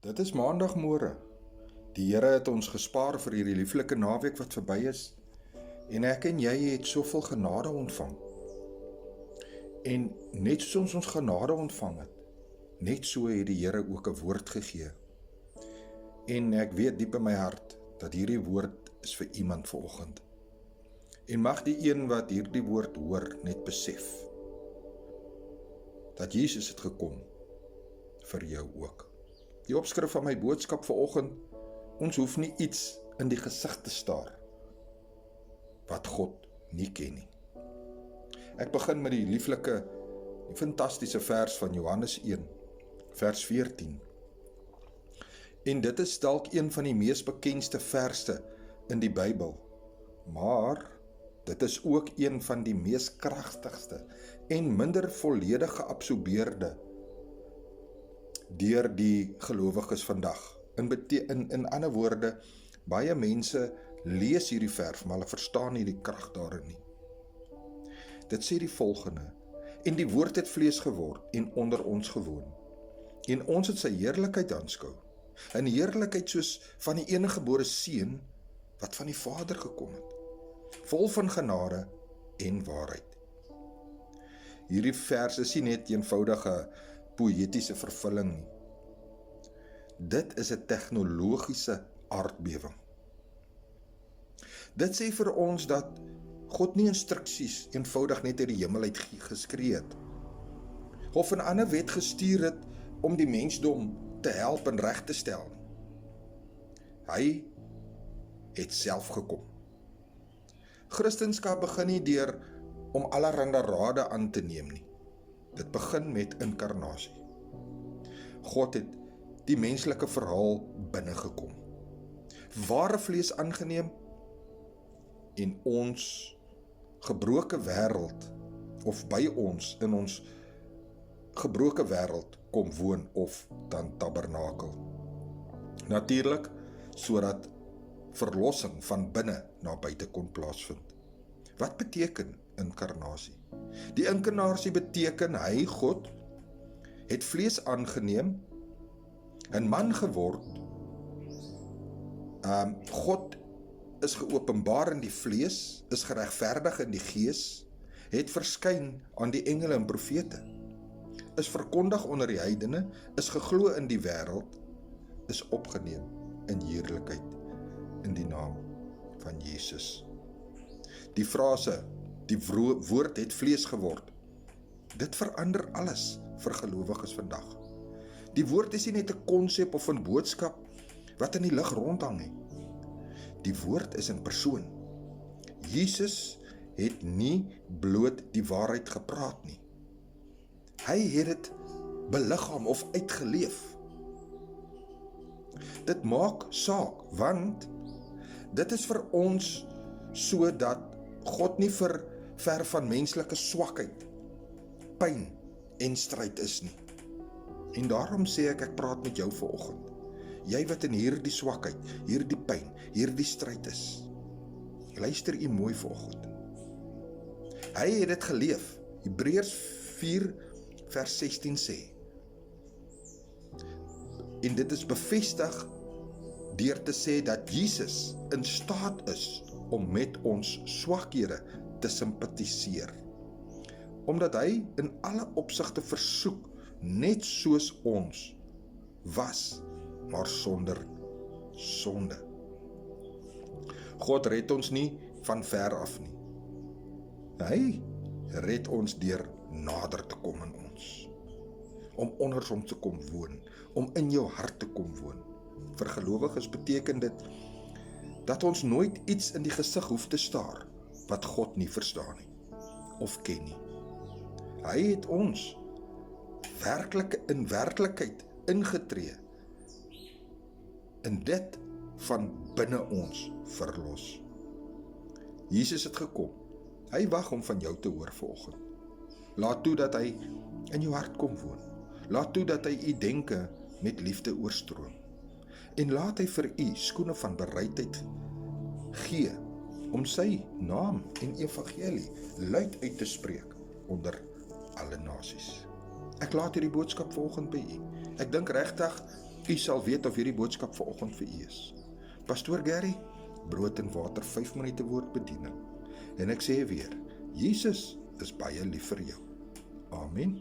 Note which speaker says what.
Speaker 1: Dit is maandagmôre. Die Here het ons gespaar vir hierdie lieflike naweek wat verby is. En ek en jy het soveel genade ontvang. En net soos ons genade ontvang het, net so het die Here ook 'n woord gegee. En ek weet diep in my hart dat hierdie woord is vir iemand vanoggend. En mag die een wat hierdie woord hoor net besef dat Jesus het gekom vir jou ook. Die opskrif van my boodskap vanoggend: ons hoef nie iets in die gesig te staar wat God nie ken nie. Ek begin met die lieflike, die fantastiese vers van Johannes 1, vers 14. En dit is dalk een van die mees bekendste verse in die Bybel, maar dit is ook een van die mees kragtigste en minder volledig geabsorbeerde deur die gelowiges vandag. In ander woorde, baie mense lees hierdie vers, maar hulle verstaan nie die krag daarin nie. Dit sê die volgende: en die woord het vlees geword en onder ons gewoon. En ons het sy heerlikheid aanskou, 'n heerlikheid soos van die eniggebore seun wat van die Vader gekom het, vol van genade en waarheid. Hierdie vers is nie net eenvoudige poëtiese vervulling nie. Dit is 'n tegnologiese aardbewing. Dit sê vir ons dat God nie instruksies eenvoudig net uit die hemel uit geskree het, of 'n ander wet gestuur het om die mensdom te help en reg te stel nie. Hy het self gekom. Christendom begin nie deur om allerhande rade aan te neem nie. Dit begin met inkarnasie. God het die menslike verhaal binnegekom, ware vlees aangeneem en ons gebroke wêreld, of by ons, in ons gebroke wêreld kom woon of dan tabernakel. Natuurlik, sodat verlossing van binne na buite kon plaasvind. Wat beteken inkarnasie? Die inkarnasie beteken hy, God, het vlees aangeneem, 'n man geword. God is geopenbaar in die vlees, is geregverdig in die gees, het verskyn aan die engele en profete, is verkondig onder die heidene, is geglo in die wêreld, is opgeneem in heerlikheid in die naam van Jesus. Die frase, die woord het vlees geword, dit verander alles vir gelowiges vandag. Die woord is nie net 'n konsep of 'n boodskap wat in die lug rondhang nie. Die woord is in persoon. Jesus het nie bloot die waarheid gepraat nie. Hy het dit beliggaam of uitgeleef. Dit maak saak, want dit is vir ons sodat God nie ver van menslike swakheid, pyn en stryd is nie. En daarom sê ek praat met jou vanoggend. Jy wat in hierdie swakheid, hierdie pyn, hierdie stryd is. Luister u mooi vanoggend. Hy het dit geleef. Hebreërs 4 vers 16 sê. En dit is bevestig deur te sê dat Jesus in staat is om met ons swakhede te simpatiseer. Omdat hy in alle opsigte versoek net soos ons was, maar sonder sonde. God red ons nie van ver af nie. Hy red ons deur nader te kom in ons, om onder ons te kom woon, om in jou hart te kom woon. Vir gelowiges beteken dit dat ons nooit iets in die gesig hoef te staar wat God nie verstaan nie of ken nie. Hy het ons in werklikheid ingetree en dit van binne ons verlos. Jesus het gekom. Hy wag om van jou te hoor vanoggend. Laat toe dat hy in jou hart kom woon. Laat toe dat hy u denke met liefde oorstroom. En laat hy vir u skoene van bereidheid gee om sy naam en evangelie luid uit te spreek onder alle nasies. Ek laat hierdie boodskap vanoggend by u. Ek dink regtig U sal weet of hierdie boodskap vanoggend vir u is. Pastoor Gary, brood en water, 5 minute woordbediening. En ek sê weer, Jesus is baie lief vir jou. Amen.